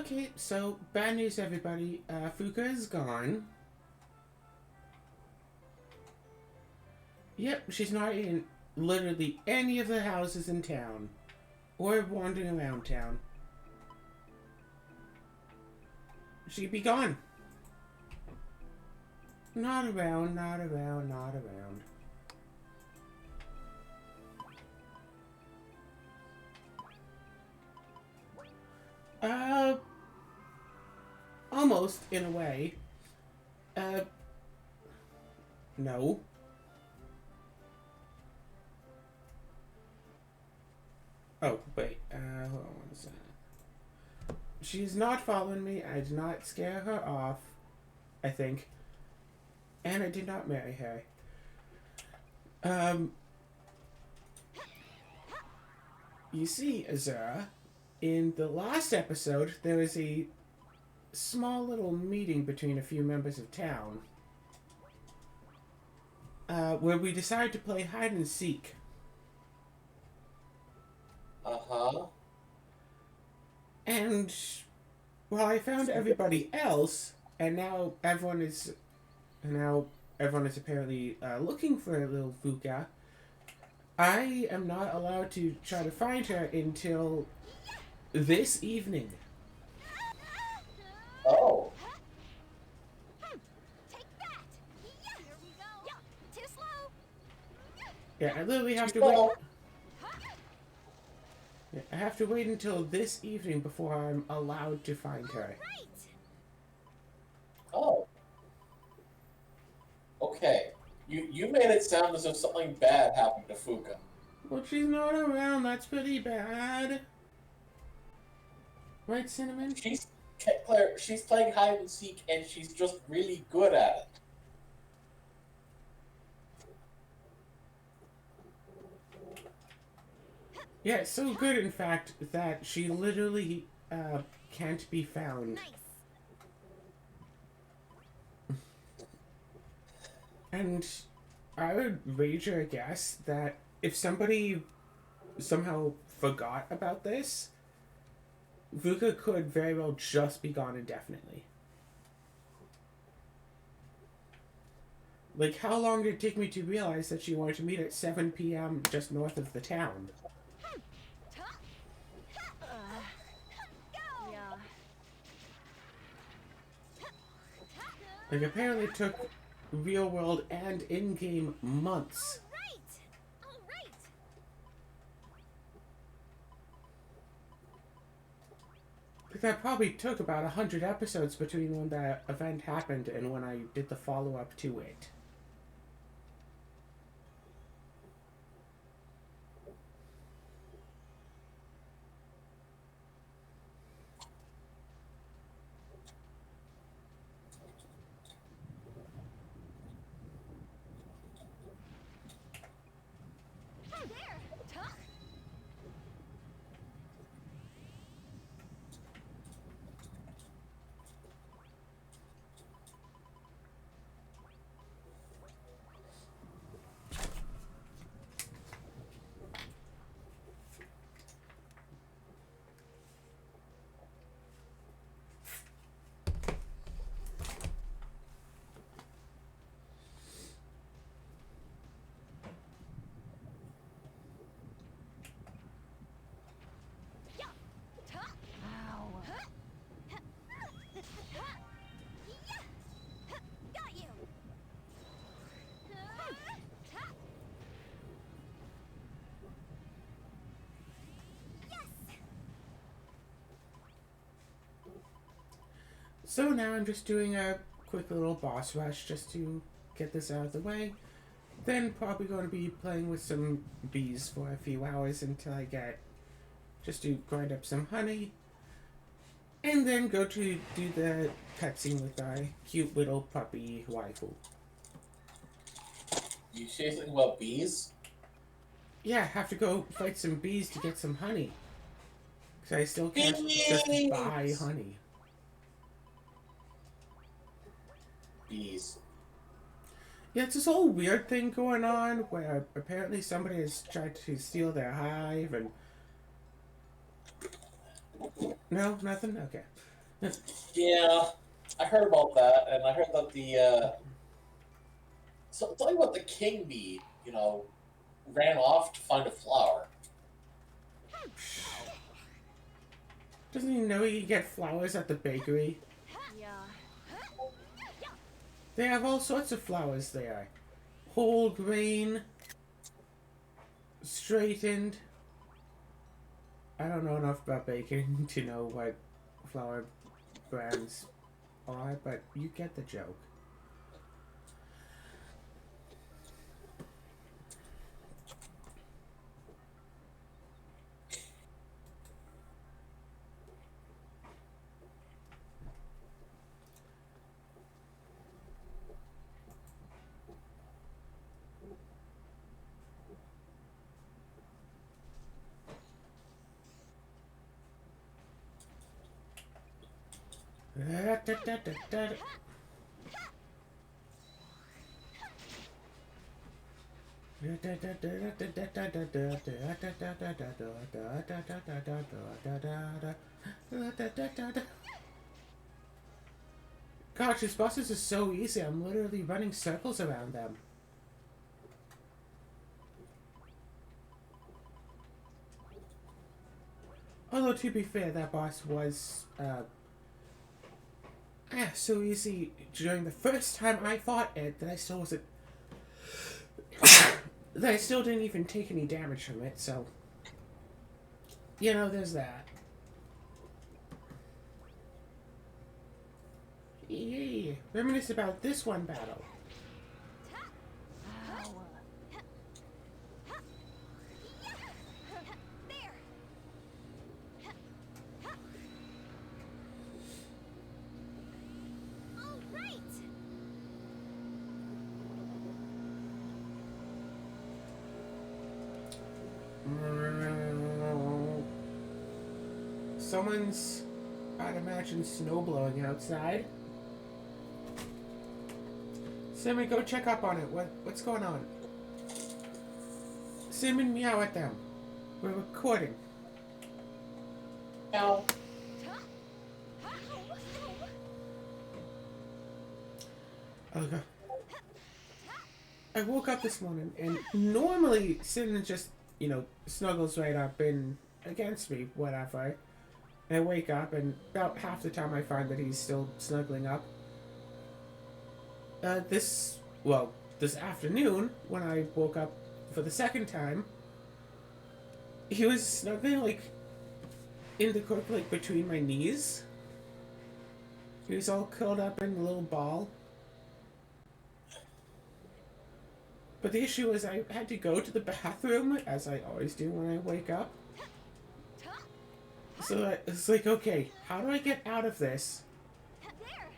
Okay, so bad news, everybody. Fuuka is gone. Yep, she's not in literally any of the houses in town or wandering around town. She'd be gone. Not around, not around, not around. Uh, almost, in a way. No. Oh, wait, hold on one second. She's not following me. I did not scare her off, I think. And I did not marry her. You see, Azura, in the last episode, there was a small little meeting between a few members of town. Where we decided to play hide and seek. Uh-huh. And, well, I found everybody else, and now everyone is apparently looking for a little Fuuka. I am not allowed to try to find her until this evening. Oh. Yeah, I literally have to wait. Yeah, I have to wait until this evening before I'm allowed to find her. Oh. Okay. You made it sound as if something bad happened to Fuuka. Well, she's not around. That's pretty bad. Right, Cinnamon? She's playing hide and seek, and she's just really good at it. Yeah, it's so good, in fact, that she literally can't be found. And I would wager a guess that if somebody somehow forgot about this, Fuuka could very well just be gone indefinitely. Like, how long did it take me to realize that she wanted to meet at 7 p.m. just north of the town? Like, apparently it took real world and in-game months. Like, that probably took about 100 episodes between when that event happened and when I did the follow-up to it. So now I'm just doing a quick little boss rush just to get this out of the way. Then probably going to be playing with some bees for a few hours until I get just to grind up some honey. And then go to do the cutscene with our cute little puppy waifu. You say something about bees? Yeah, I have to go fight some bees to get some honey. Because I still can't just buy honey. Bees. Yeah, it's this whole weird thing going on where apparently somebody has tried to steal their hive and... No, nothing? Okay. Yeah, I heard about that, and I heard that so tell me what the king bee, ran off to find a flower. Doesn't he know you can get flowers at the bakery? Yeah. They have all sorts of flowers there. Whole grain, straightened. I don't know enough about baking to know what flour brands are, but you get the joke. Gosh, these bosses are so easy. I'm literally running circles around them. Although, to be fair, that boss was so easy during the first time I fought it that I still wasn't. that I still didn't even take any damage from it, so. There's that. Yeah. Reminisce about this one battle. Someone's, I'd imagine, snow blowing outside. Simon, go check up on it. What's going on? Simon, meow at them. We're recording. Now, Okay. I woke up this morning, and normally Simon just, snuggles right up in against me, whatever. And I wake up, and about half the time I find that he's still snuggling up. This afternoon, when I woke up for the second time, he was snuggling, in the corner, between my knees. He was all curled up in a little ball. But the issue is I had to go to the bathroom, as I always do when I wake up. So it's okay, how do I get out of this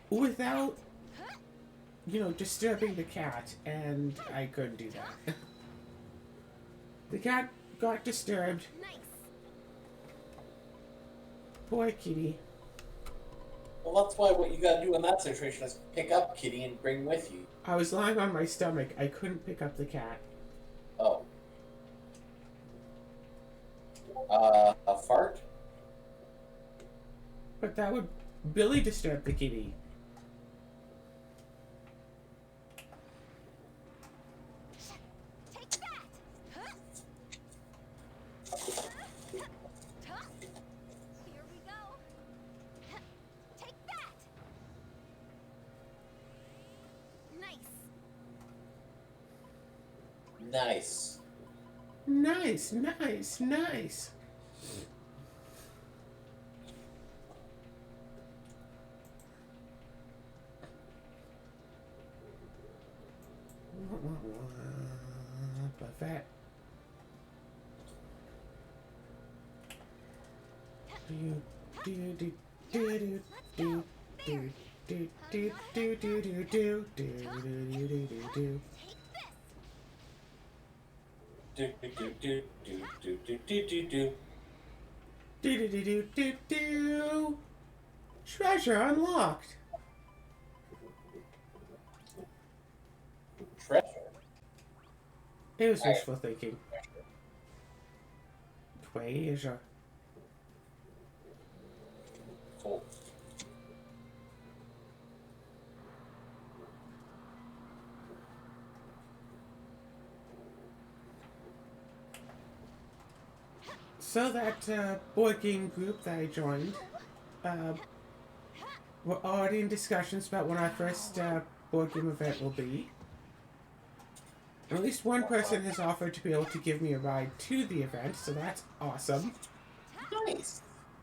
without, disturbing the cat? And I couldn't do that. The cat got disturbed. Poor kitty. well, that's why what you gotta do in that situation is pick up Kitty and bring with you. I was lying on my stomach. I couldn't pick up the cat. Oh. A fart? But that would really disturb the kitty. Take that. Here we go. Take that. Nice. Nice. Nice. But Do do do do do do do do do do. Treasure unlocked. Treasure. It was wishful thinking. Treasure. Cool. So that board game group that I joined, uh, we're already in discussions about when our first board game event will be. At least one person has offered to be able to give me a ride to the event, so that's awesome. Nice.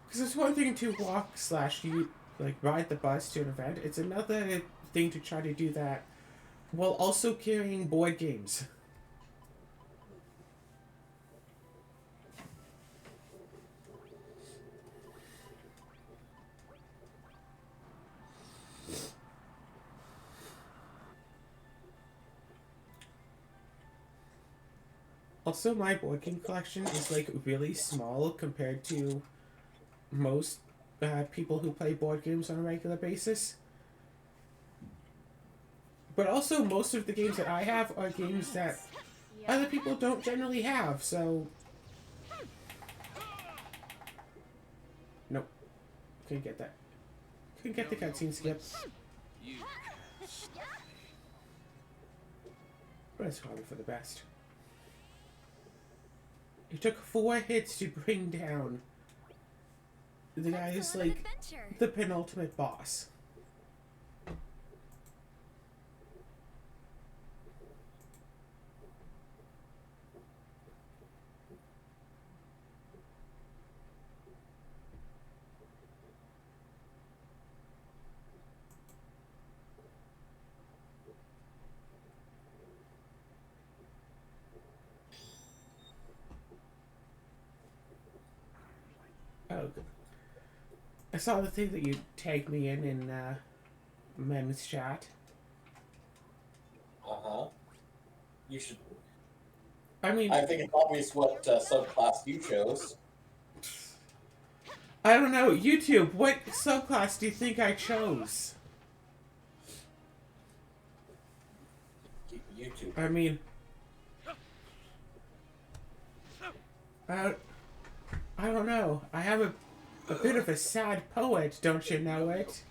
Because it's one thing to walk slash you like ride the bus to an event. It's another thing to try to do that while also carrying board games. Also, my board game collection is like really small compared to most people who play board games on a regular basis. But also, most of the games that I have are games that other people don't generally have, so. Nope. Couldn't get that. Couldn't get the cutscene skip. But it's probably for the best. It took 4 hits to bring down the guy who's like the penultimate boss. Oh, good. I saw the thing that you tagged me in Mem's chat. Uh-huh. You should... I mean, I think it's obvious what subclass you chose. I don't know. YouTube, what subclass do you think I chose? YouTube. I mean, I don't know. I have a bit of a sad poet, don't you know it?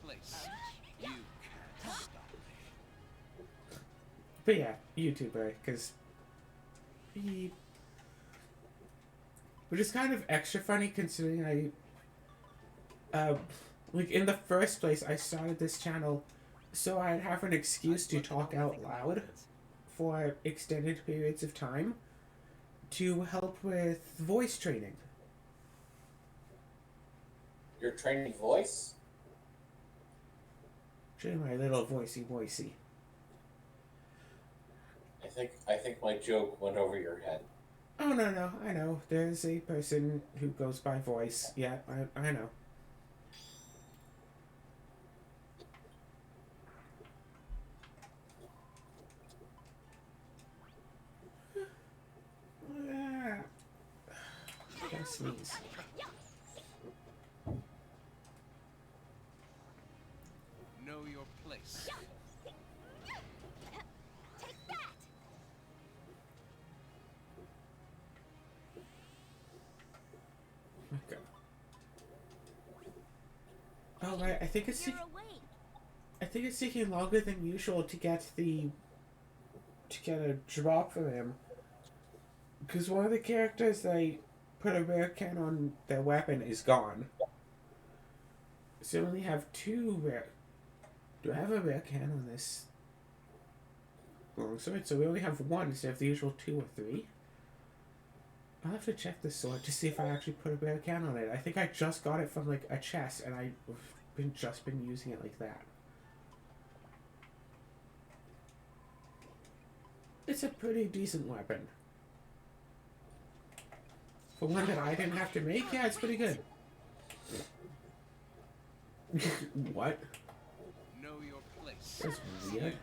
But yeah, YouTuber, because which is kind of extra funny considering like in the first place I started this channel so I'd have an excuse to talk out loud for extended periods of time to help with voice training. You're training voice? Train my little voicey. I think my joke went over your head. Oh, no, I know. There's a person who goes by voice. Yeah, I know. I gotta sneeze. Know your place. Take that. Okay. Oh, right. I think it's You're awake. taking longer than usual to get a drop from him. Because one of the characters they put a rare can on their weapon is gone. So we only have 2 rare. Do I have a rare can on this longsword? So we only have 1 instead of the usual 2 or 3. I'll have to check this sword to see if I actually put a rare can on it. I think I just got it from like a chest and I've just been using it like that. It's a pretty decent weapon. For one that I didn't have to make, yeah, it's pretty good. What? Know your place. That's weird.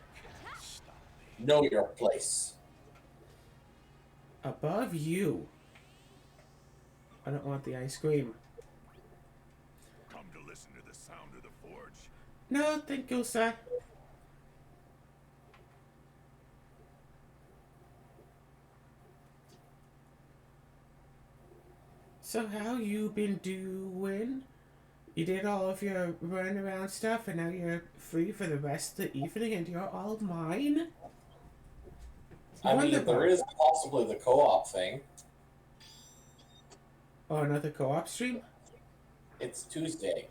Know your place. Above you. I don't want the ice cream. Come to listen to the sound of the forge. No, thank you, sir. So how you been doing? You did all of your run around stuff and now you're free for the rest of the evening and you're all mine? I mean, Wonderful. there is possibly the co-op thing. Oh, another co-op stream? It's Tuesday.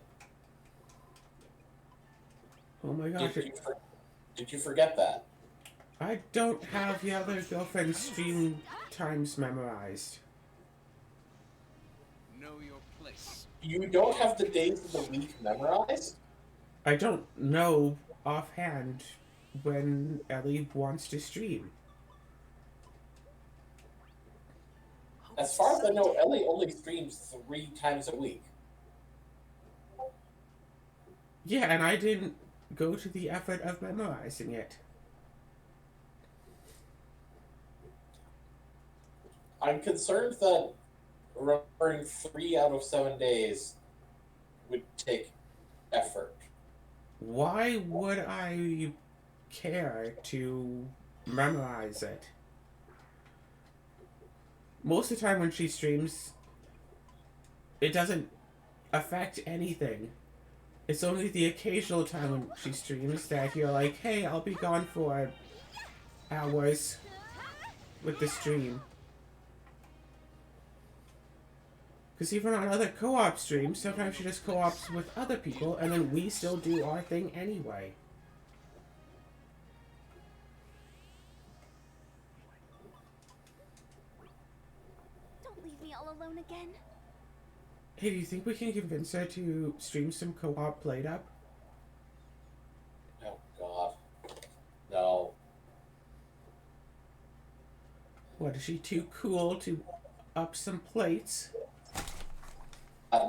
Oh my gosh. Did you forget that? I don't have the other girlfriend's stream times memorized. Know your place. You don't have the days of the week memorized? I don't know offhand when Ellie wants to stream. As far as I know, Ellie only streams 3 times a week. Yeah, and I didn't go to the effort of memorizing it. I'm concerned that remembering 3 out of 7 days would take effort. Why would I care to memorize it? Most of the time when she streams, it doesn't affect anything. It's only the occasional time when she streams that you're like, hey, I'll be gone for hours with the stream. Because even on other co-op streams, sometimes she just co-ops with other people, and then we still do our thing anyway. Don't leave me all alone again. Hey, do you think we can convince her to stream some co-op played up? Oh, God. No. What, is she too cool to up some plates?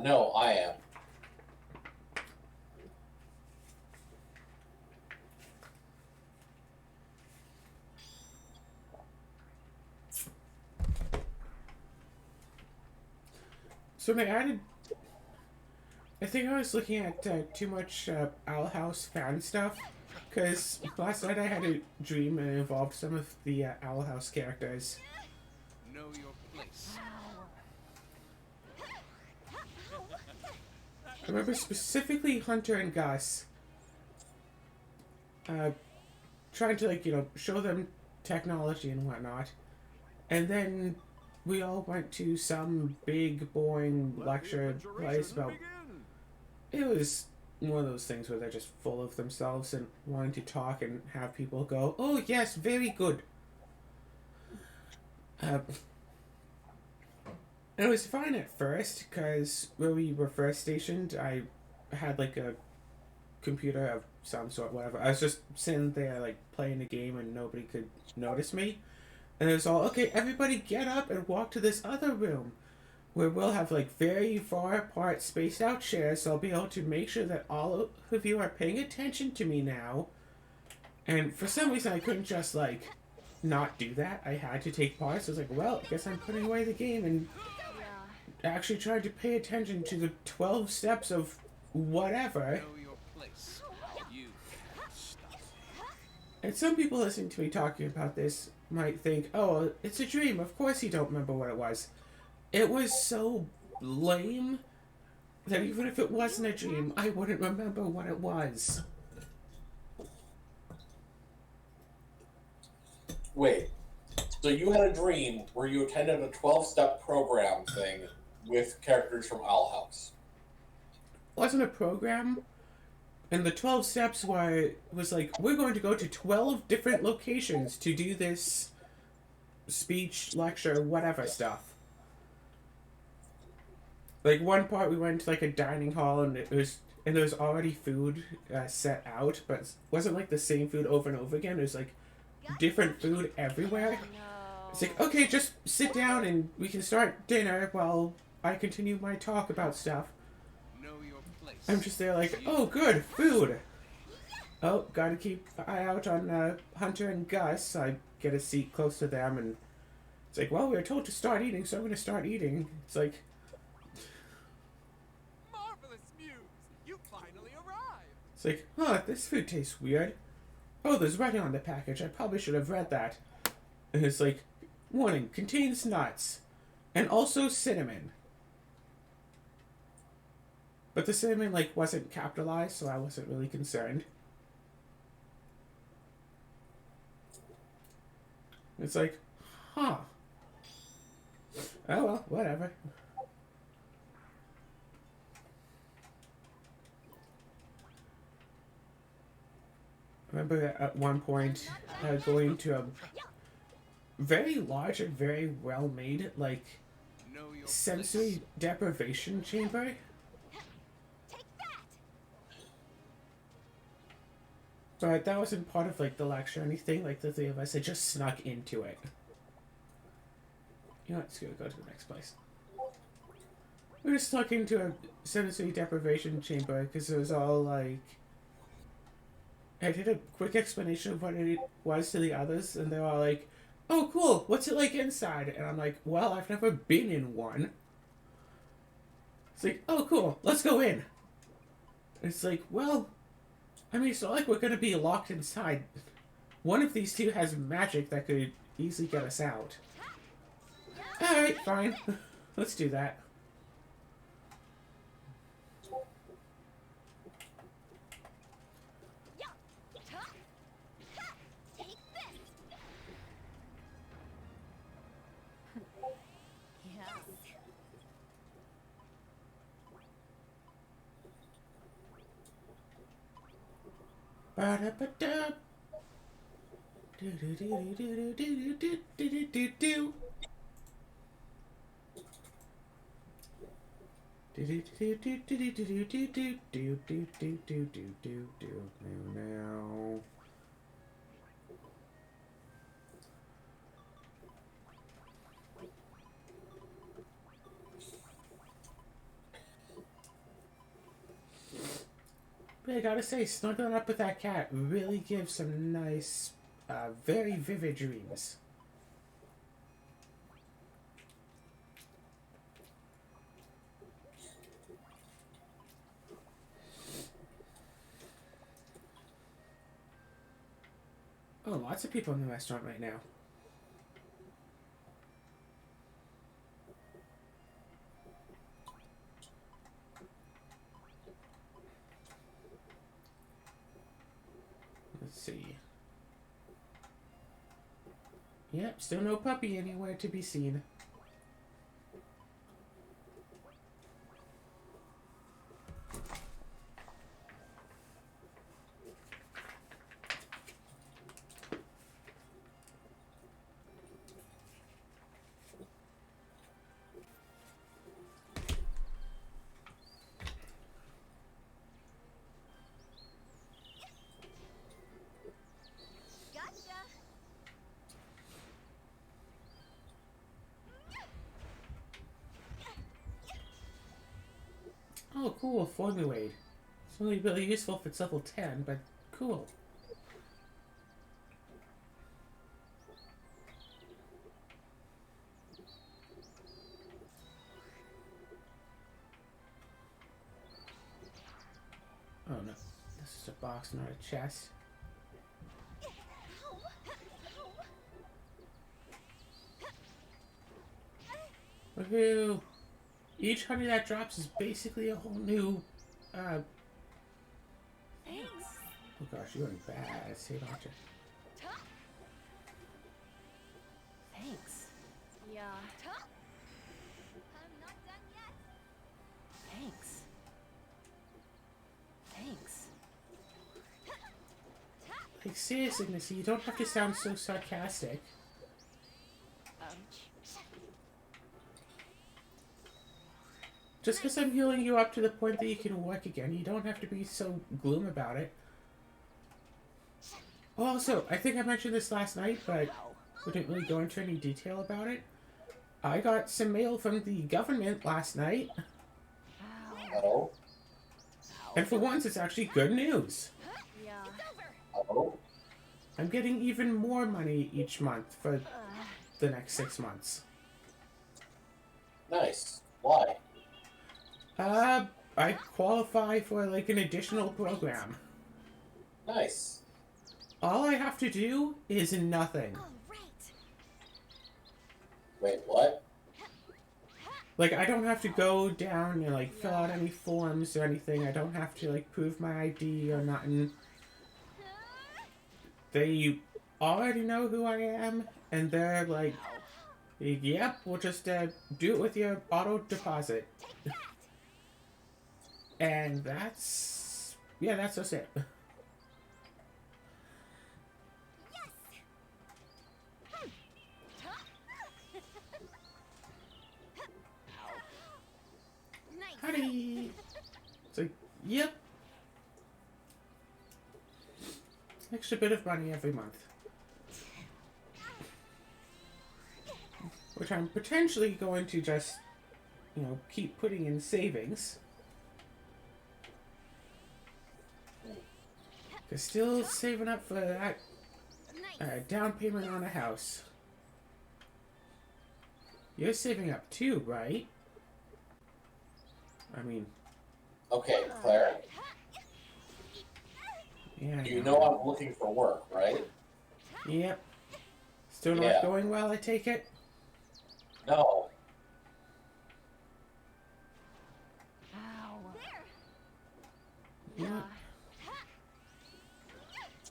No, I am. So I think I was looking at too much Owl House fan stuff, because last night I had a dream and it involved some of the Owl House characters. Know your place. I remember specifically Hunter and Gus trying to, like, show them technology and whatnot, and then we all went to some big, boring lecture place about... It was one of those things where they're just full of themselves and wanting to talk and have people go, oh yes, very good. It was fine at first, because where we were first stationed, I had like a computer of some sort, whatever. I was just sitting there like playing a game and nobody could notice me. And it was all, okay, everybody get up and walk to this other room where we'll have like very far apart spaced out chairs, so I'll be able to make sure that all of you are paying attention to me now. And for some reason I couldn't just like not do that. I had to take part, so I was like, well, I guess I'm putting away the game and actually tried to pay attention to the 12 steps of whatever. Know your place. You can't stop me. And some people listening to me talking about this might think, oh, it's a dream. Of course you don't remember what it was. It was so lame that even if it wasn't a dream, I wouldn't remember what it was. Wait. So you had a dream where you attended a 12-step program thing with characters from Owl House. It wasn't a program. And the 12 steps was like, we're going to go to 12 different locations to do this speech, lecture, whatever stuff. Like, one part we went to like a dining hall and there was already food set out, but it wasn't like the same food over and over again. It was like different food everywhere. It's like, okay, just sit down and we can start dinner while I continue my talk about stuff. Know your place. I'm just there like, oh, good, food. Oh, gotta keep an eye out on Hunter and Gus. I get a seat close to them, and it's like, well, we were told to start eating, so I'm gonna start eating. It's like, Marvelous Muse! You finally arrived! it's like, huh, this food tastes weird. Oh, there's writing on the package. I probably should have read that. And it's like, warning, contains nuts. And also cinnamon. But the cinnamon, like, wasn't capitalized, so I wasn't really concerned. It's like, huh. Oh well, whatever. remember at one point going to a very large and very well made, like, Know your sensory deprivation chamber. Take that! But that wasn't part of, like, the lecture or anything. Like, the three of us had just snuck into it. You know what? Let's go to the next place. We were snuck into a sensory deprivation chamber because it was all, like... I did a quick explanation of what it was to the others, and they were all like, "Oh, cool, what's it like inside?" And I'm like, "Well, I've never been in one." It's like, "Oh, cool, let's go in." It's like, well, I mean, it's not like we're gonna be locked inside. One of these two has magic that could easily get us out. Alright, fine. Let's do that. Take this! Yes. Ba-da-ba-da. Do-do-do-do-do-do-do-do-do-do-do. Do-do-do-do-do-do-do-do-do-do-do-do-do-do. Now. But I gotta say, snuggling up with that cat really gives some nice, very vivid dreams. Oh, lots of people in the restaurant right now. Let's see. Yep, still no puppy anywhere to be seen. Gotcha! Oh, cool, formulate. It's only really useful if it's level 10, but cool. Oh no, this is a box, not a chest. Woohoo! Each honey that drops is basically a whole new, Thanks. oh gosh, you're going bad, say don't you? Thanks. Yeah. I'm not done yet. Thanks. Thanks. Like, seriously, Missy, you don't have to sound so sarcastic. Just because I'm healing you up to the point that you can work again, you don't have to be so gloom about it. Oh, also, I think I mentioned this last night, but we didn't really go into any detail about it. I got some mail from the government last night, Oh, and for once, it's actually good news. Yeah. oh, I'm getting even more money each month for the next 6 months. nice. Why? I qualify for, like, an additional program. Nice. All I have to do is nothing. All right. Wait, what? Like, I don't have to go down and, like, fill out any forms or anything. I don't have to, like, prove my ID or nothing. They already know who I am, and they're like, yep, we'll just do it with your auto deposit. And that's... yeah, that's just it. extra bit of money every month. Which I'm potentially going to just, you know, keep putting in savings. They're still saving up for that down payment on a house. You're saving up too, right? I mean... Okay, Claire. Yeah. You know I'm looking for work, right? Yep. Still not Yeah. going well, I take it? No. Ow. Yeah. Yeah.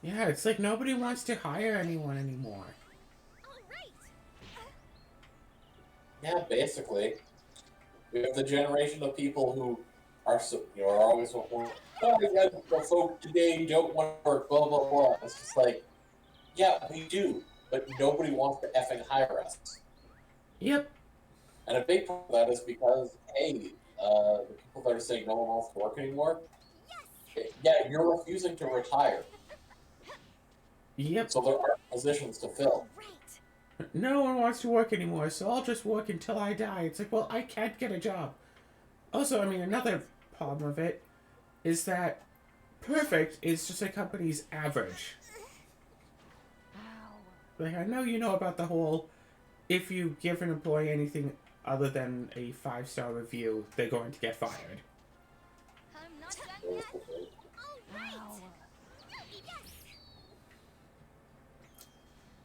Yeah, it's like nobody wants to hire anyone anymore. Yeah, basically. We have the generation of people who are, are always, oh, the folk today don't want to work, blah, blah, blah. It's just like, yeah, we do, but nobody wants to effing hire us. Yep. And a big part of that is because, hey, the people that are saying no one wants to work anymore, yeah, you're refusing to retire. Yep. So there aren't positions to fill. No one wants to work anymore, so I'll just work until I die. It's like, well, I can't get a job. Also, I mean, another problem of it is that perfect is just a company's average. Ow. Like, I know you know about the whole, if you give an employee anything other than a 5-star review, they're going to get fired. I'm not done yet. Ow.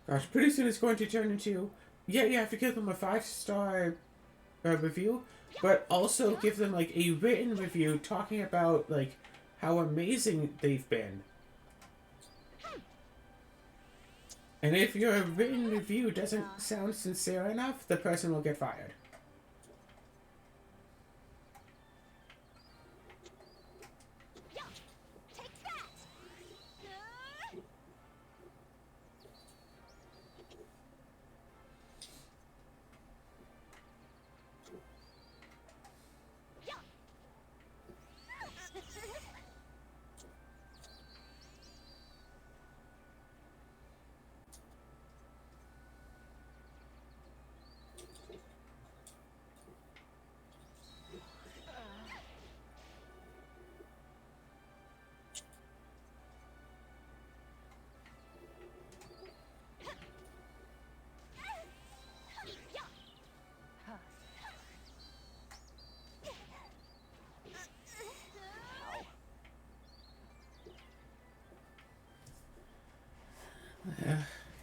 Gosh, pretty soon it's going to turn into, yeah, you have to give them a 5-star review, but also give them, like, a written review talking about, like, how amazing they've been. And if your written review doesn't sound sincere enough, the person will get fired.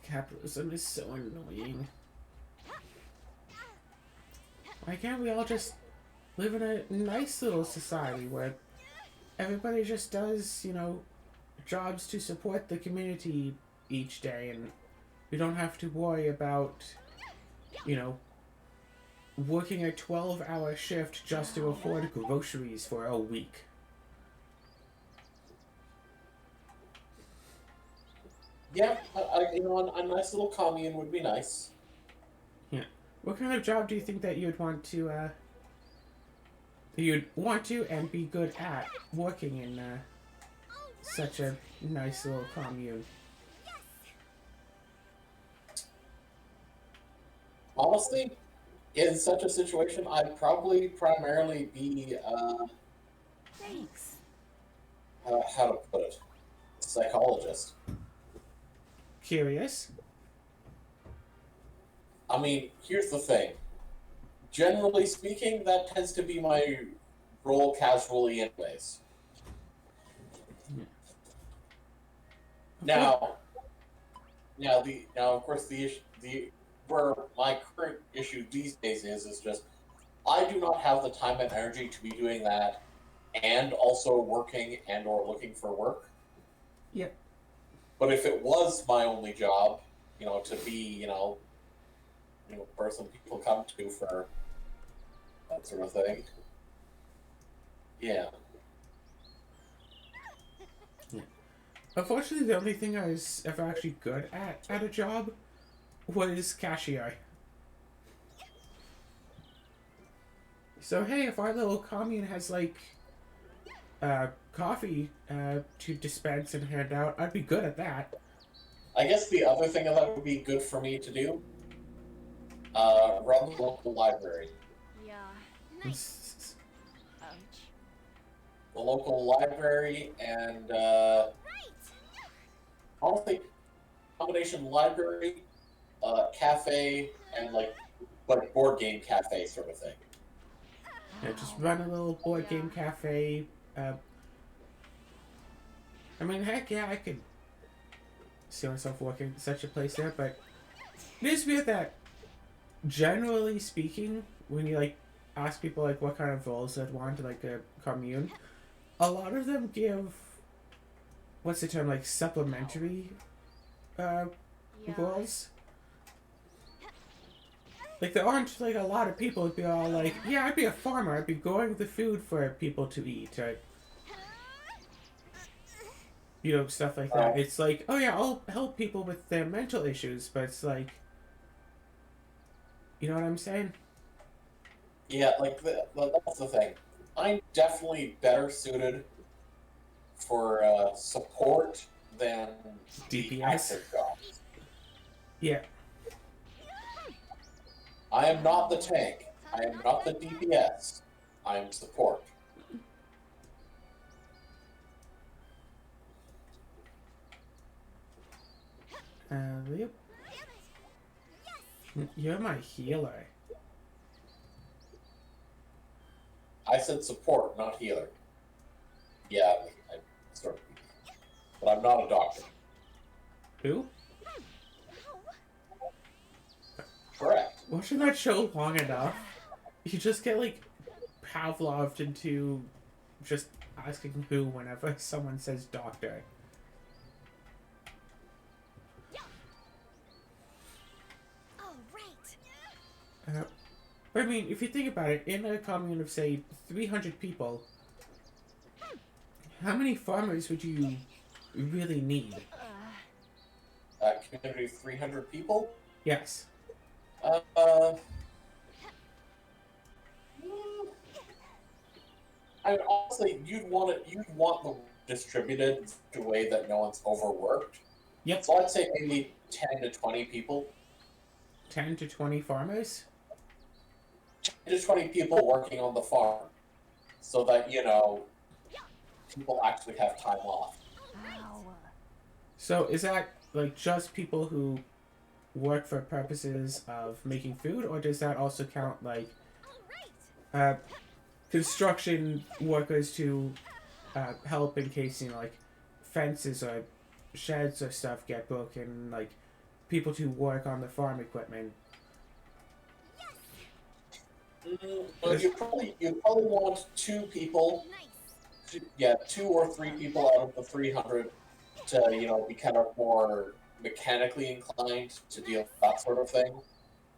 Capitalism is so annoying. Why can't we all just live in a nice little society where everybody just does, you know, jobs to support the community each day, and we don't have to worry about, you know, working a 12-hour shift just to afford groceries for a week. Yeah, a nice little commune would be nice. Yeah. What kind of job do you think that you'd want to and be good at working in such a nice little commune? Honestly, in such a situation, I'd probably primarily be, Thanks. how to put it, a psychologist. Curious. I mean, here's the thing. Generally speaking, that tends to be my role casually anyways. Now of course where my current issue these days is just I do not have the time and energy to be doing that and also working and or looking for work. Yep. But if it was my only job, to be, person people come to for that sort of thing. Yeah. Unfortunately, the only thing I was ever actually good at a job was cashier. So hey, if our little commune has like coffee to dispense and hand out, I'd be good at that. I guess the other thing that would be good for me to do, run the local library. Yeah. Nice. Ouch. The local library and Right. honestly, combination library, cafe, and like board game cafe sort of thing. Yeah, just run a little board game cafe. I mean, heck yeah, I could see myself working at such a place there, but it is weird that, generally speaking, when you like ask people like what kind of roles they'd want in like a commune, a lot of them give what's the term, like supplementary roles. Like there aren't like a lot of people who'd be all like, yeah, I'd be a farmer, I'd be growing the food for people to eat, or you know, stuff like that. It's like, oh yeah, I'll help people with their mental issues, but it's like, you know what I'm saying? Yeah, like that's the thing. I'm definitely better suited for support than the DPS? active jobs. Yeah. I am not the tank. I am not the DPS. I am support. Yep. You're my healer. I said support, not healer. Yeah, I sort of. But I'm not a doctor. Who? Correct. Watching that show long enough, you just get like Pavloved into just asking who whenever someone says doctor. Oh, right. I mean, if you think about it, in a commune of say 300 people, how many farmers would you really need? Community of 300 people. Yes. I mean, honestly, you'd want it. You'd want them distributed in such a way that no one's overworked. Yep. So I'd say maybe 10 to 20 people. 10 to 20 farmers? 10 to 20 people working on the farm, so that people actually have time off. Ow. So is that like just people who work for purposes of making food, or does that also count like construction workers to help in case, you know, like fences or sheds or stuff get broken, like people to work on the farm equipment? But you probably want 2 people, Nice. 2 or 3 people out of the 300 to be kind of more mechanically inclined to deal with that sort of thing.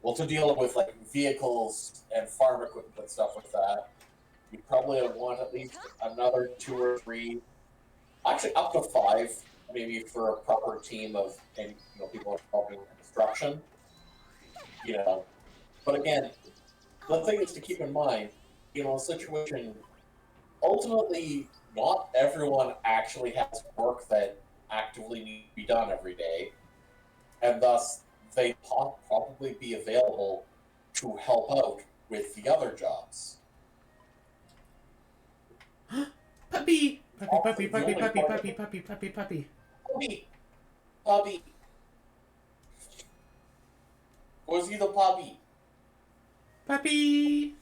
Well, to deal with like vehicles and farm equipment and stuff like that, you probably want at least another 2 or 3, actually up to 5, maybe for a proper team of people involved in construction. But again, the thing is to keep in mind, a situation. Ultimately, not everyone actually has work that actively needs to be done every day, and thus they probably be available to help out with the other jobs. Puppy! Puppy, puppy, The puppy, only puppy, part- puppy, puppy, puppy, puppy. Puppy. Was he the puppy? Puppy!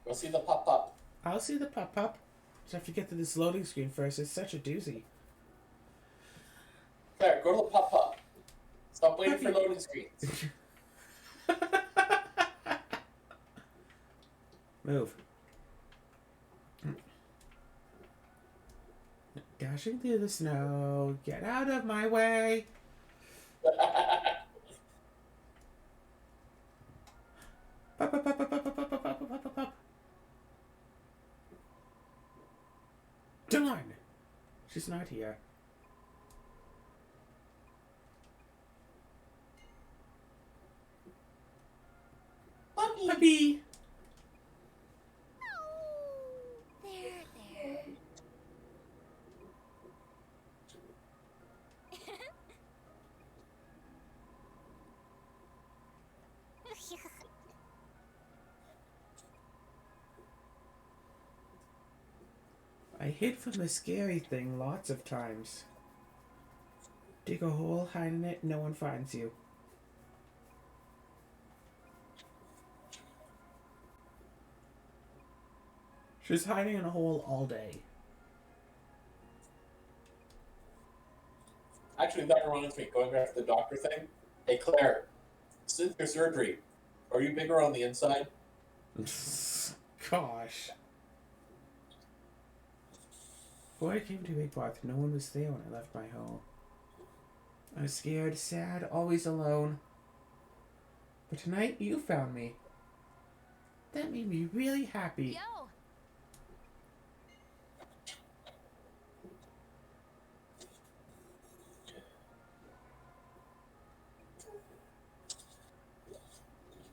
Was he the pup? I'll see the pup. Just have to get to this loading screen first. It's such a doozy. There, go to the pup. Stop waiting for Puppy. loading screens. Move. Dashing through the snow. Get out of my way. Pup, pup, pup, pup, pup, pup, pup, pup, pup, pup, pup, pup. Darn! She's not here. Puppy! I hid from the scary thing lots of times. Dig a hole, hide in it, no one finds you. She's hiding in a hole all day. Actually, that reminds me, going back to the doctor thing. Hey, Claire, since your surgery, are you bigger on the inside? Gosh. Before I came to Big Bath, no one was there when I left my home. I was scared, sad, always alone. But tonight, you found me. That made me really happy. Yo!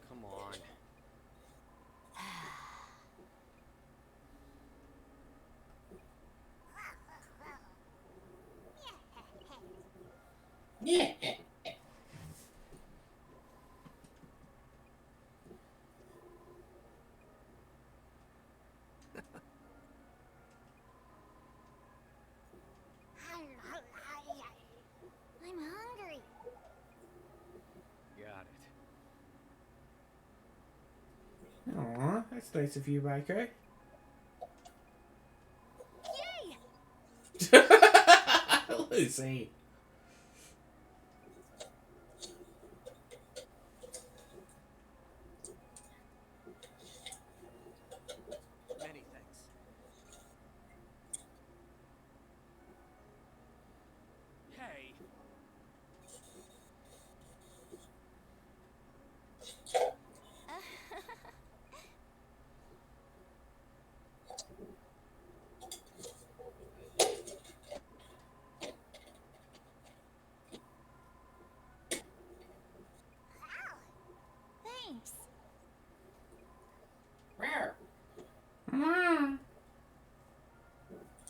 Come on. Yeah. I'm hungry. Got it. Aw, that's nice of you, Riker. Yay! Lucy. Many thanks. Hey, Thanks. Rare. Mm.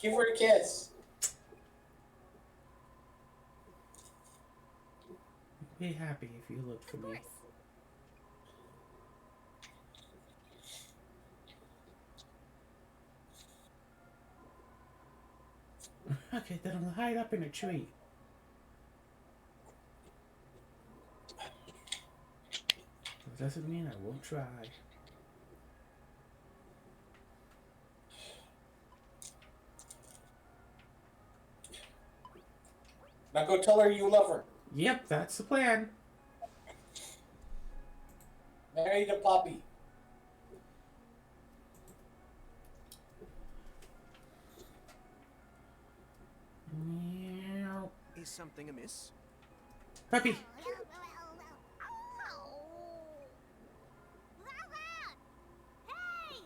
Give her a kiss. Be happy if you look for Of me. course. Okay, then I'll hide up in a tree. That doesn't mean I won't try. Now go tell her you love her. Yep, that's the plan. Marry the puppy. Meow. is something amiss? Puppy. Hey!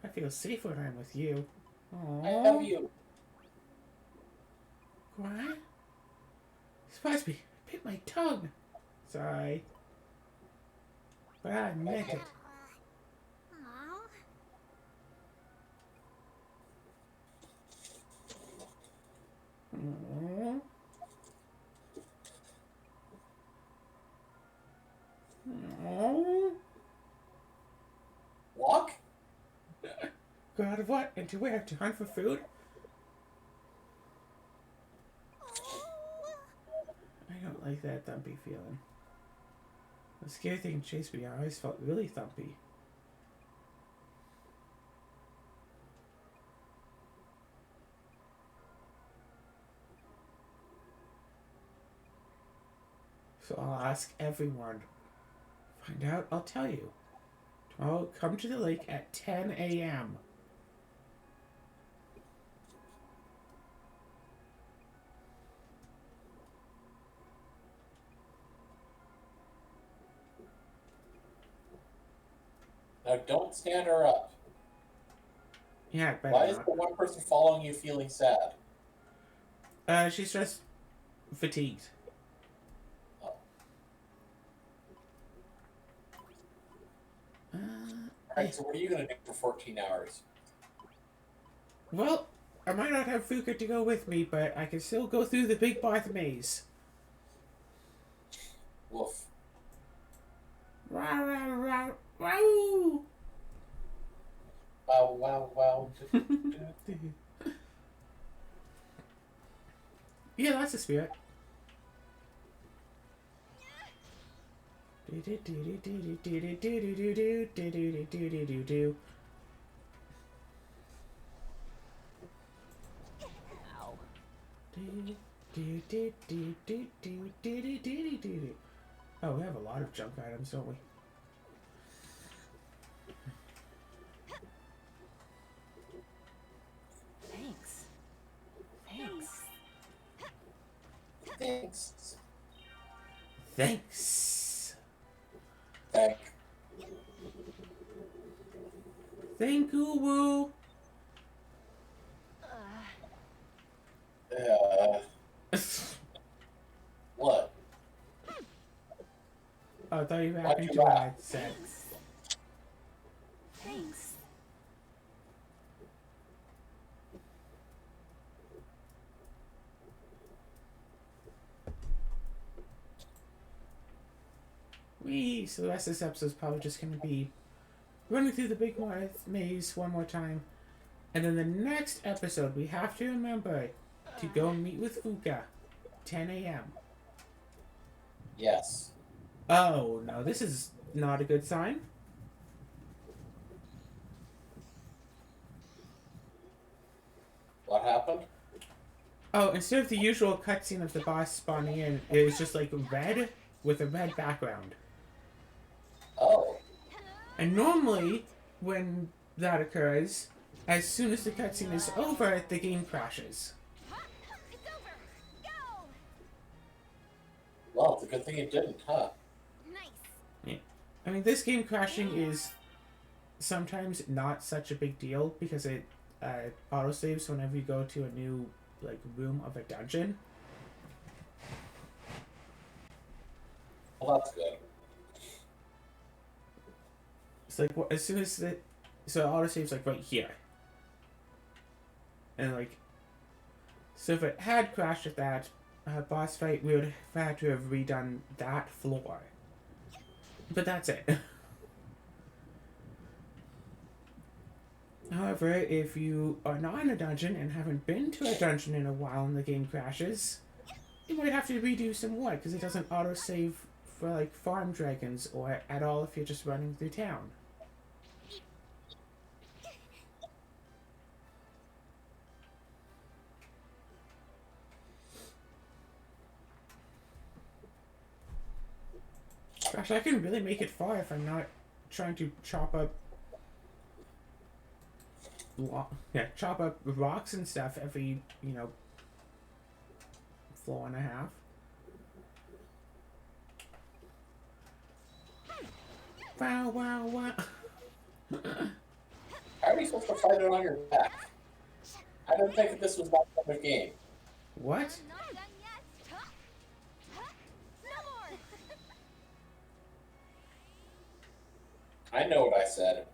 I feel safe when I'm with you. I Aww. love you. What? Surprise me. I bit my tongue. Sorry. But I meant it. Aw. Aww. Aww. Walk? Go out of what? Into where? To hunt for food? I don't like that thumpy feeling. The scary thing chased me. I always felt really thumpy. So I'll ask everyone. Find out, I'll tell you. Tomorrow, come to the lake at 10 a.m. Now don't stand her up. Yeah, better Why is not. the one person following you feeling sad? She's just fatigued. Alright, so what are you gonna do for 14 hours? Well, I might not have Fuuka to go with me, but I can still go through the Big Bath maze. Woof. Rah, rah, rah, rah. Wow, wow, wow. Yeah, that's the spirit. Ow. Oh, we have a lot of junk items, don't we? Thanks. Thanks. Thanks. Thanks. Thank. Thank you, woo. What? Oh, I thought you were Why'd happy you to what I laugh? said. Thanks. Wee. So the rest of this episode is probably just going to be running through the big maze one more time. And then the next episode, we have to remember to go meet with Fuuka. 10 a.m. Yes. Oh, no, this is not a good sign. What happened? Oh, instead of the usual cutscene of the boss spawning in, it was just like red with a red background. Oh. And normally, when that occurs, as soon as the cutscene is over, the game crashes. It's over. Go. Well, it's a good thing it didn't, huh? Nice. Yeah. I mean, this game crashing is sometimes not such a big deal because it autosaves whenever you go to a new like room of a dungeon. Well, that's good. It's like as soon as the so autosaves like right here, and like so if it had crashed at that boss fight, we would have had to have redone that floor. But that's it. However, if you are not in a dungeon and haven't been to a dungeon in a while and the game crashes, you might have to redo some more because it doesn't autosave for like farm dragons or at all if you're just running through town. Gosh, I can really make it far if I'm not trying to chop up rocks and stuff every, floor and a half. Wow, wow, wow. How are you supposed to fight it on your back? I didn't think that this was that kind of game. What? I'm not done yet. No more. I know what I said.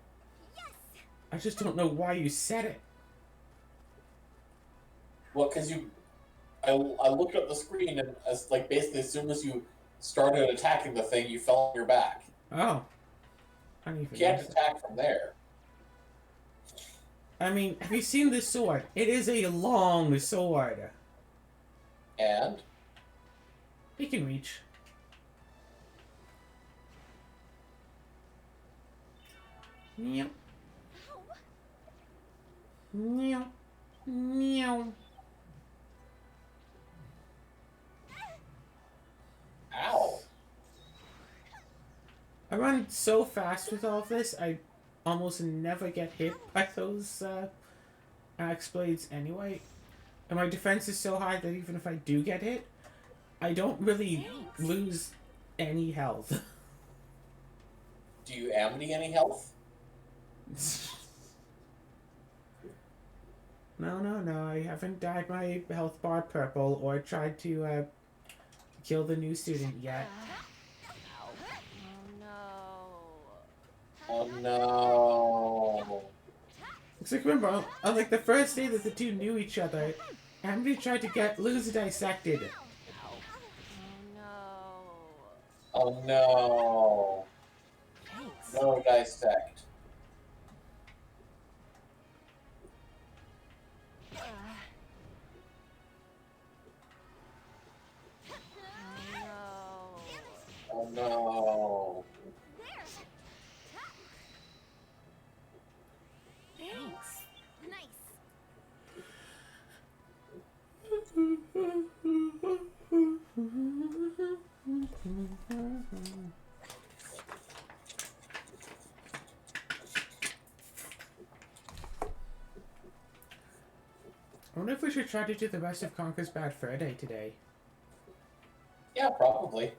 Yes. I just don't know why you said it. Well, because I looked at the screen and basically as soon as you started attacking the thing, you fell on your back. Oh. I don't You even can't notice it. attack from there. I mean, have you seen this sword? It is a long sword. And It can reach. Meow. Meow. Meow. ow. I run so fast with all of this, I almost never get hit by those axe blades anyway. And my defense is so high that even if I do get hit, I don't really lose any health. Do you amity any health? No, I haven't dyed my health bar purple or tried to kill the new student yet. Oh no. Oh no. It's like, remember, on like the first day that the two knew each other, Amity tried to get Luz dissected. Oh no. Thanks. No dissect. wonder if we should try to do the rest of Conker's Bad Fur Day today. Yeah, probably.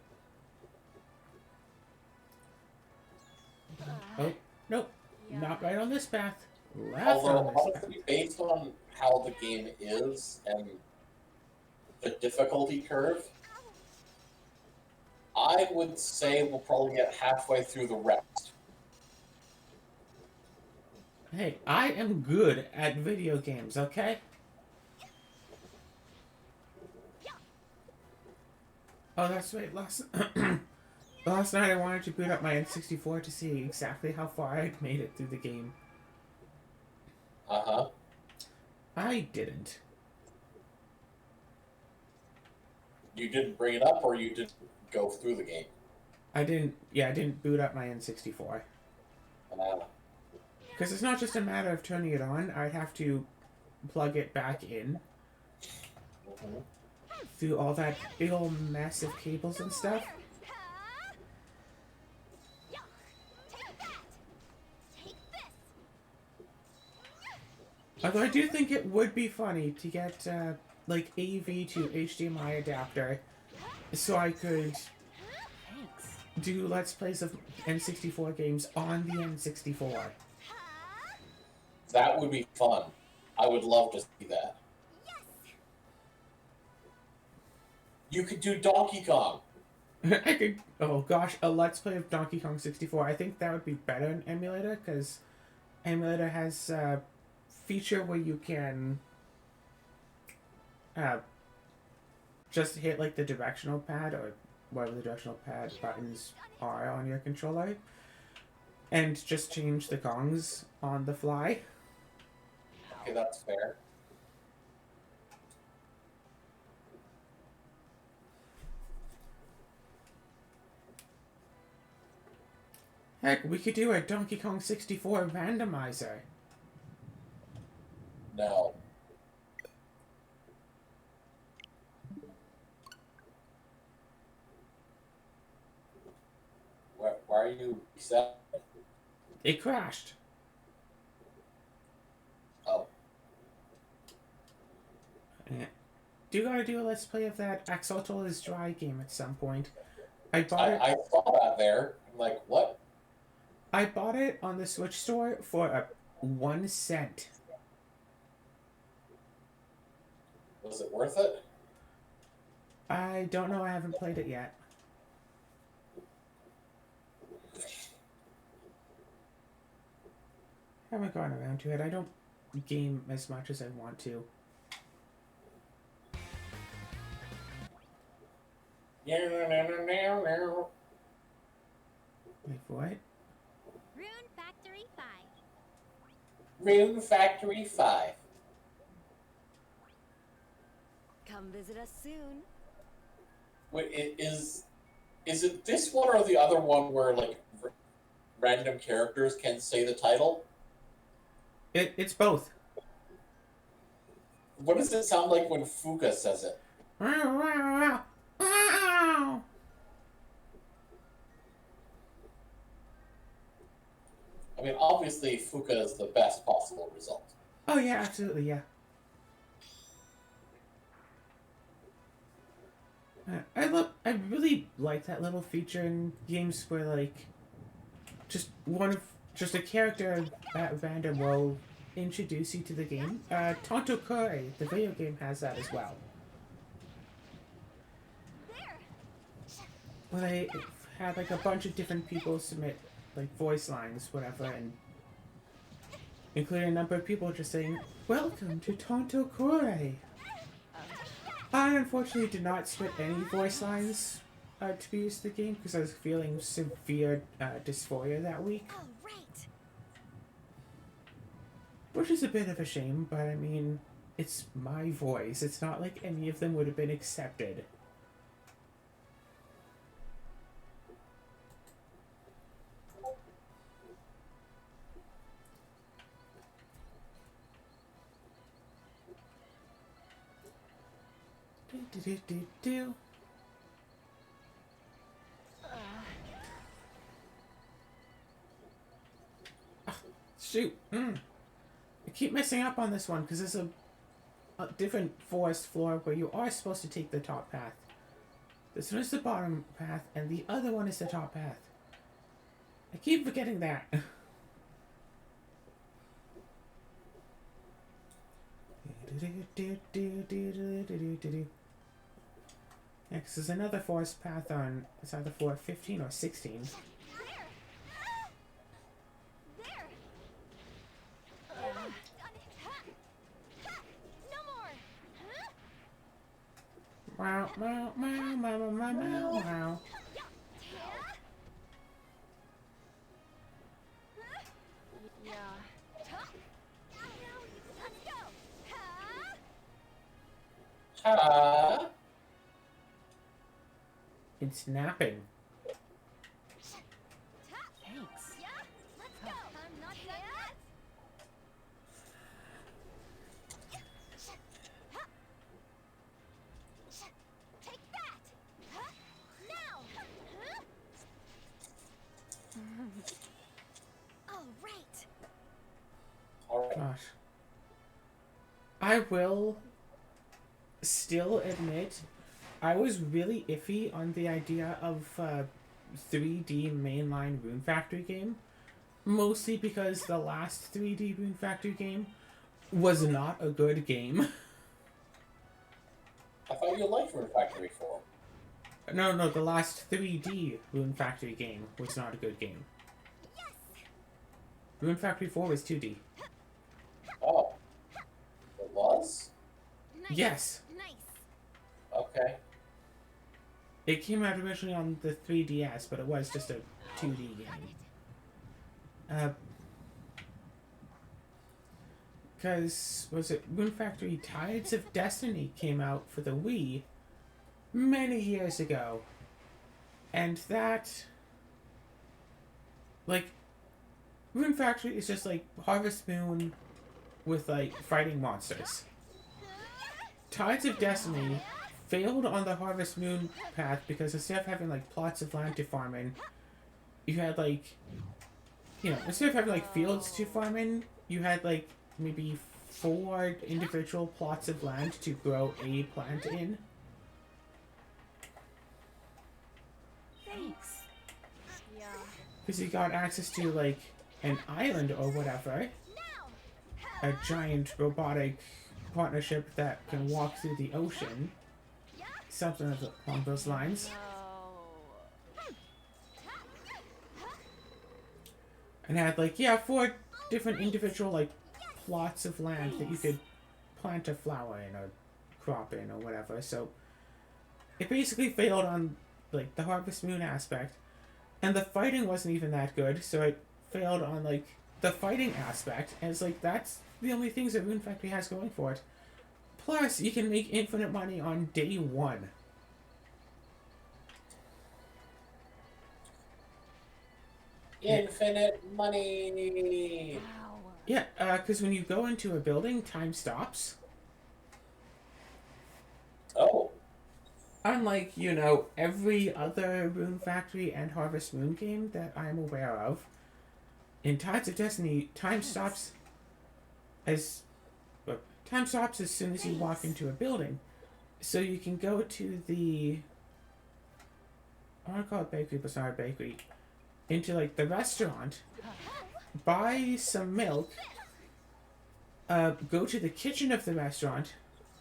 Oh, nope. Not right on this path. Left Although, on this path. honestly, based on how the game is and the difficulty curve, I would say we'll probably get halfway through the rest. Hey, I am good at video games, okay? Oh, that's right. Last night I wanted to boot up my N64 to see exactly how far I'd made it through the game. Uh-huh. I didn't. You didn't bring it up, or you didn't go through the game? I didn't boot up my N64. Because it's not just a matter of turning it on, I'd have to plug it back in through all that big old mess of cables and stuff. Although I do think it would be funny to get like AV to HDMI adapter so I could do Let's Plays of N64 games on the N64. That would be fun. I would love to see that. You could do Donkey Kong. I could, oh gosh, a Let's Play of Donkey Kong 64. I think that would be better in emulator, because emulator has a feature where you can just hit like the directional pad or whatever the directional pad buttons are on your controller and just change the Kongs on the fly. Okay, that's fair. Heck, we could do a Donkey Kong 64 randomizer. No. Why are you set? It crashed. Oh. Yeah. Do gotta do a Let's Play of that Axolotl is Dry game at some point. I bought it. I saw that there. I'm like, what? I bought it on the Switch store for 1 cent. Was it worth it? I don't know. I haven't played it yet. Haven't gone around to it. I don't game as much as I want to. Wait, what? Rune Factory 5. Rune Factory 5. Come visit us soon. Wait, is it this one or the other one where like random characters can say the title? It's both. What does it sound like when Fuuka says it? I mean, obviously Fuuka is the best possible result. Oh yeah, absolutely, yeah. I really like that little feature in games where like just a character at random will introduce you to the game. Tonto Kure, the video game, has that as well. Where they have like a bunch of different people submit like voice lines, whatever, and including a number of people just saying, "Welcome to Tonto Kure." I unfortunately did not submit any voice lines to be used in the game because I was feeling severe dysphoria that week. Oh, right. Which is a bit of a shame, but I mean, it's my voice. It's not like any of them would have been accepted. Do. Shoot. I keep messing up on this one because there's different forest floor where you are supposed to take the top path. This one is the bottom path, and the other one is the top path. I keep forgetting that. Next is another forest path on, it's either floor 15 or 16. Wow, wow, wow, wow, wow, wow, wow, wow. Ha! It's napping. Thanks. Let's go. I'm not done yet. Take that. Now. All right. Alright. Gosh. I will still admit I was really iffy on the idea of 3D mainline Rune Factory game. Mostly because the last 3D Rune Factory game was not a good game. I thought you liked Rune Factory 4. No, the last 3D Rune Factory game was not a good game. Rune Factory 4 was 2D. Oh. It was? Nice. Yes. Nice. Okay. It came out originally on the 3DS, but it was just a 2D game. Because, was it Rune Factory Tides of Destiny came out for the Wii many years ago. And that, like, Rune Factory is just like Harvest Moon with, like, fighting monsters. Tides of Destiny failed on the Harvest Moon path because instead of having, like, plots of land to farm in, you had, like, you know, instead of having, like, fields to farm in, you had, like, maybe 4 individual plots of land to grow a plant in. Thanks. Yeah. Because you got access to, like, an island or whatever. A giant robotic partnership that can walk through the ocean. Something along those lines. And had, like, yeah, 4 different individual, like, plots of land that you could plant a flower in or crop in or whatever. So it basically failed on, like, the Harvest Moon aspect. And the fighting wasn't even that good, so it failed on, like, the fighting aspect. And it's like, that's the only things that Rune Factory has going for it. Plus, you can make infinite money on day 1. Infinite money! Wow. Yeah, because when you go into a building, time stops. Oh. Unlike, you know, every other Rune Factory and Harvest Moon game that I'm aware of, in Tides of Destiny, time stops as soon as you walk into a building. So you can go to the, I want to call it bakery, but it's not a bakery, into, like, the restaurant, buy some milk, go to the kitchen of the restaurant,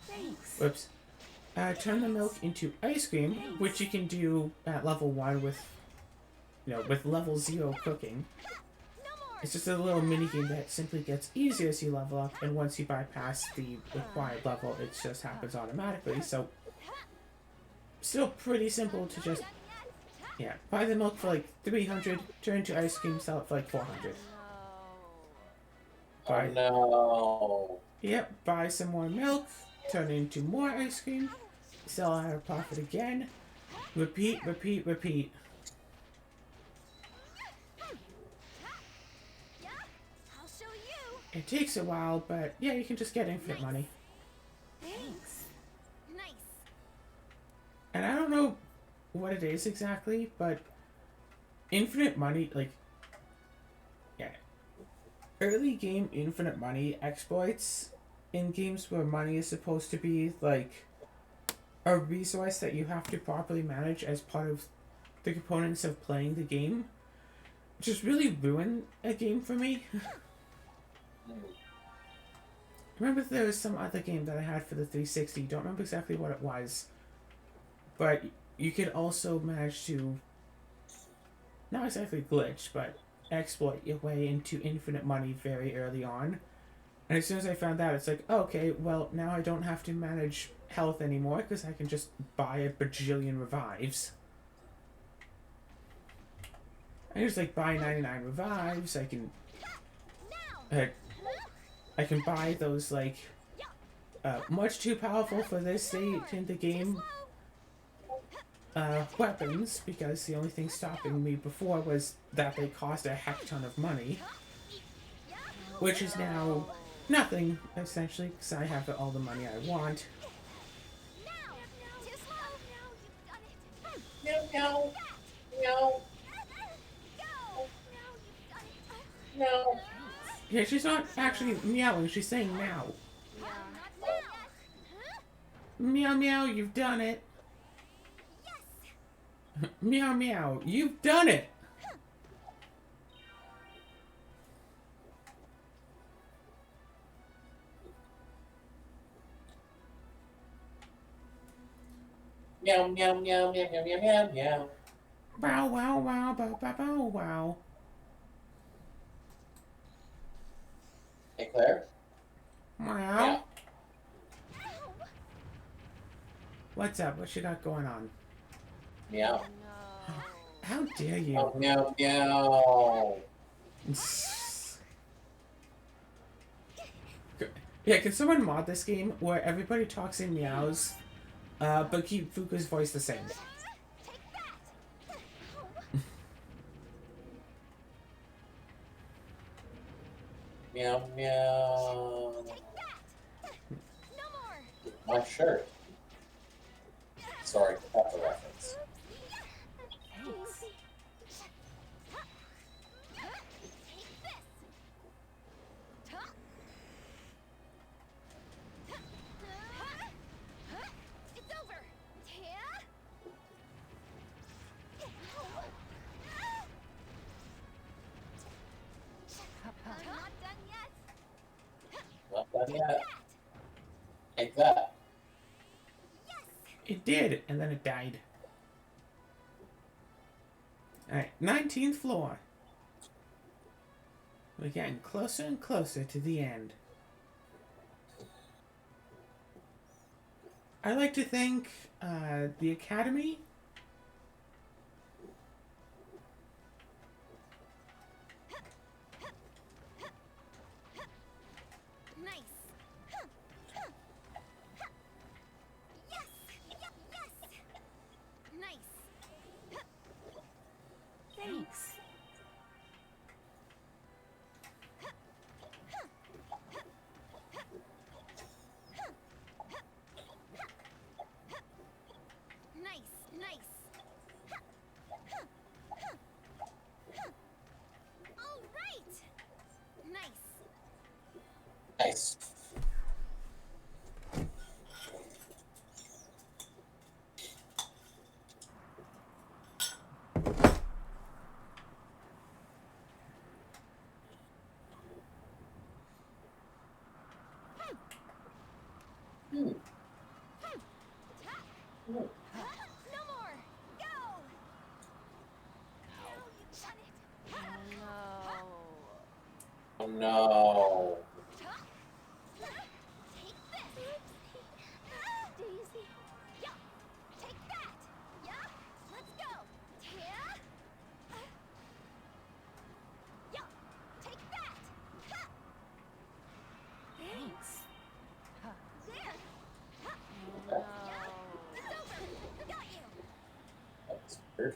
Thanks. turn the milk into ice cream, which you can do at level 1 with, you know, with level 0 cooking. It's just a little mini game that simply gets easier as you level up, and once you bypass the required level, it just happens automatically. So, still pretty simple to just, yeah, buy the milk for like 300, turn to ice cream, sell it for like 400. Oh no. Yep, buy some more milk, turn it into more ice cream, sell at a profit again, repeat, repeat, repeat. I'll show you. It takes a while, but yeah, you can just get infinite money. Thanks. Nice. And I don't know what it is exactly, but infinite money, like, yeah, early game infinite money exploits in games where money is supposed to be like a resource that you have to properly manage as part of the components of playing the game, just really ruin a game for me. Hmm. I remember there was some other game that I had for the 360. Don't remember exactly what it was, but you could also manage to not exactly glitch, but exploit your way into infinite money very early on. And as soon as I found out, it's like, oh, okay, well, now I don't have to manage health anymore because I can just buy a bajillion revives. I just like buy 99 revives. I can buy those like much too powerful for this state in the game weapons, because the only thing stopping me before was that they cost a heck ton of money, which is now nothing essentially because I have all the money I want. Meow, meow, meow, meow. Yeah, she's not actually meowing, she's saying meow. Meow meow, you've done it. Meow meow, you've done it. Meow, meow, meow, meow, meow, meow, meow, meow. Bow wow wow bow bow bow wow. Hey, Claire? Meow. Meow. What's up? What you got going on? Meow. How dare you? Oh, meow, meow. Yeah, can someone mod this game where everybody talks in meows, but keep Fuuka's voice the same? Meow, meow. My shirt. Sorry, that's a reference. Not done yet. Take that. It did, and then it died. Alright, 19th floor. We're getting closer and closer to the end. I like to think the Academy. Nice. Oh no. That's weird.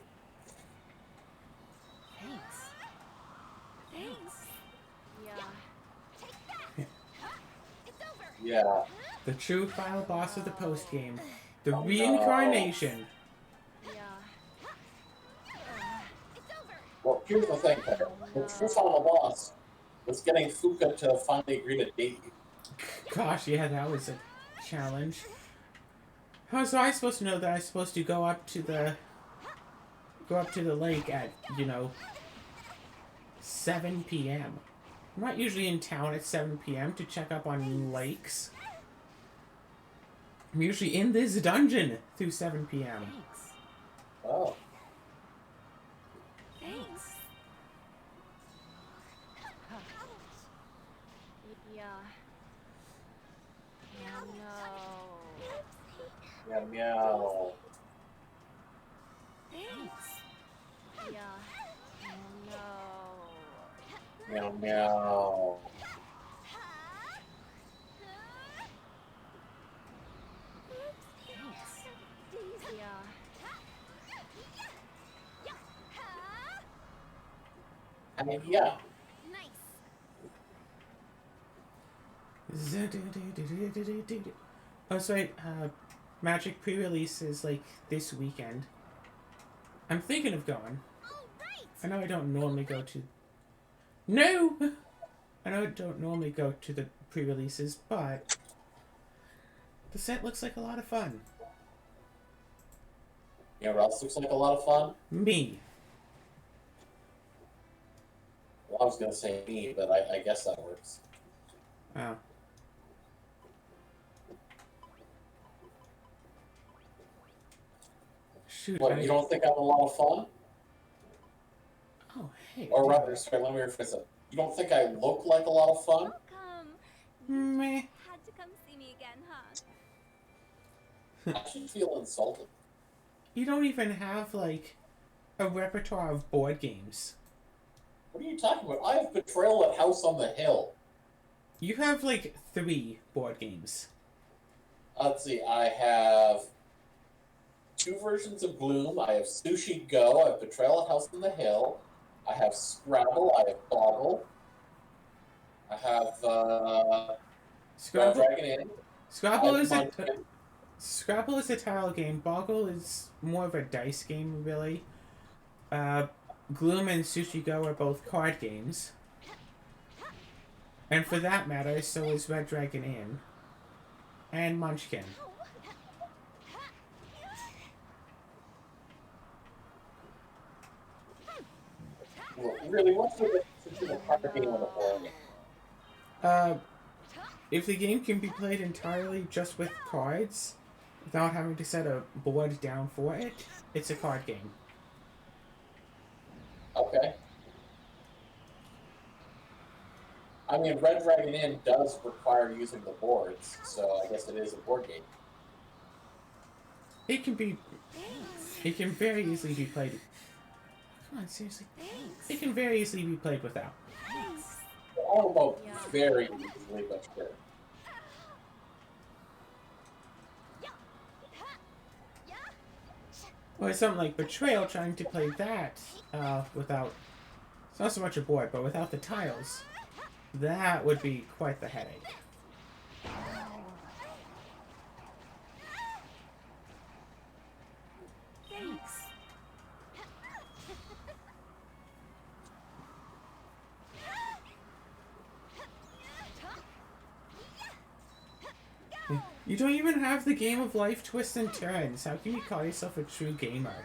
Yeah. The true final boss of the post game. The Oh, no. reincarnation. Well, here's the thing, Claire. The true final boss was getting Fuuka to finally agree to date you. Gosh, yeah, that was a challenge. How was I supposed to know that I was supposed to go up to the lake at, 7 p.m.? I'm not usually in town at 7 p.m. to check up on lakes. I'm usually in this dungeon through 7 p.m. Oh. Thanks. Yeah. Oh no. Meow meow. Thanks. Yeah. Oh no. Meow meow. Thanks. Yeah. I mean, yeah. Oh, sorry, Magic pre-release is like this weekend. I'm thinking of going. I know I don't normally go to... No! I know I don't normally go to the pre-releases, but the set looks like a lot of fun. You know what else looks like a lot of fun? Me. Well, I was gonna say me, but I guess that works. Oh. Shoot, What, you don't think I'm a lot of fun? Oh, hey. Or rather, sorry, let me rephrase it. You don't think I look like a lot of fun? Welcome. Meh. Had to come see me again, huh? I should feel insulted. You don't even have, like, a repertoire of board games. What are you talking about? I have Betrayal at House on the Hill. You have, like, 3 board games. Let's see, I have 2 versions of Gloom. I have Sushi Go. I have Betrayal at House on the Hill. I have Scrabble. I have Boggle. I have Red Scrabble, Dragon Inn. Scrabble I have is a Munchkin. Scrabble is a tile game. Boggle is more of a dice game, really. Gloom and Sushi Go are both card games. And for that matter, so is Red Dragon Inn. And Munchkin. Well, really, what's the difference between a card game and a board game? If the game can be played entirely just with cards, without having to set a board down for it, it's a card game. Okay. I mean, Red Dragon Inn does require using the boards, so I guess it is a board game. It can very easily be played. Come on, seriously. It can very easily be played without. I don't know very easily, but sure. Or something like Betrayal, trying to play that without... It's not so much a board, but without the tiles. That would be quite the headache. Thanks. You don't even have the game of life twists and turns. How can you call yourself a true gamer?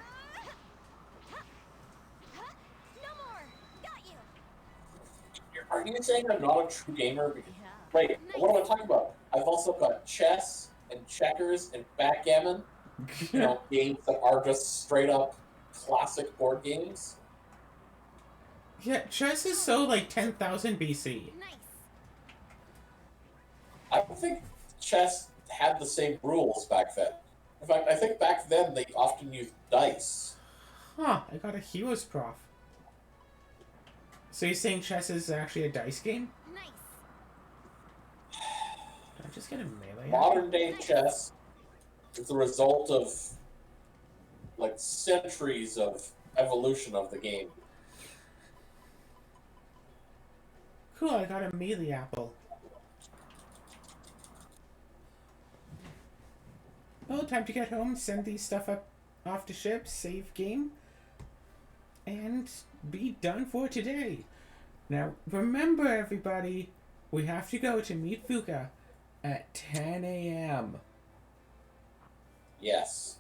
No more. Got you. Are you saying I'm not a true gamer? Wait, what am I talking about? I've also got chess and checkers and backgammon. You know, games that are just straight up classic board games. Yeah, chess is so like 10,000 BC. Nice. I don't think chess had the same rules back then. In fact, I think back then they often used dice. Huh, I got a Heroes prof. So you're saying chess is actually a dice game? Nice. Did I just get a melee? Modern day chess is the result of like centuries of evolution of the game. Cool, I got a melee apple. Well, time to get home, send these stuff up off to ship, save game, and be done for today. Now, remember everybody, we have to go to meet Fuuka At 10 a.m. Yes.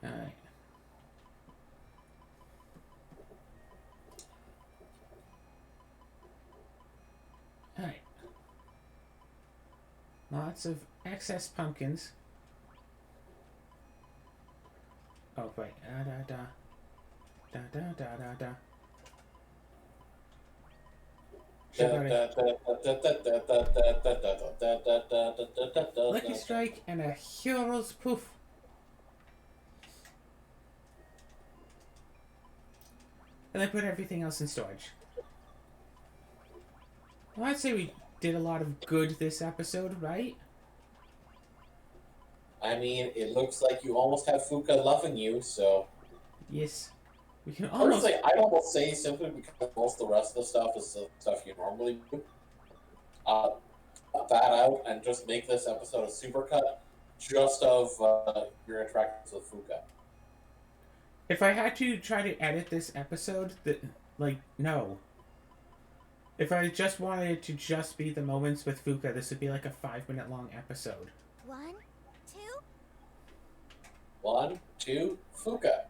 Alright. Alright. Lots of excess pumpkins. Oh, wait. Da da da. Da da da da da. Lucky strike and a hero's poof. And then put everything else in storage. Well, I'd say we did a lot of good this episode, right? I mean, it looks like you almost have Fuuka loving you, so. Yes. We can almost... Personally, I'd almost say simply because most of the rest of the stuff is the stuff you normally do. Cut that out and just make this episode a supercut just of your interactions with Fuuka. If I had to try to edit this episode, no. If I just wanted it to just be the moments with Fuuka, this would be like a 5-minute long episode. 1, 2. 1, 2, Fuuka.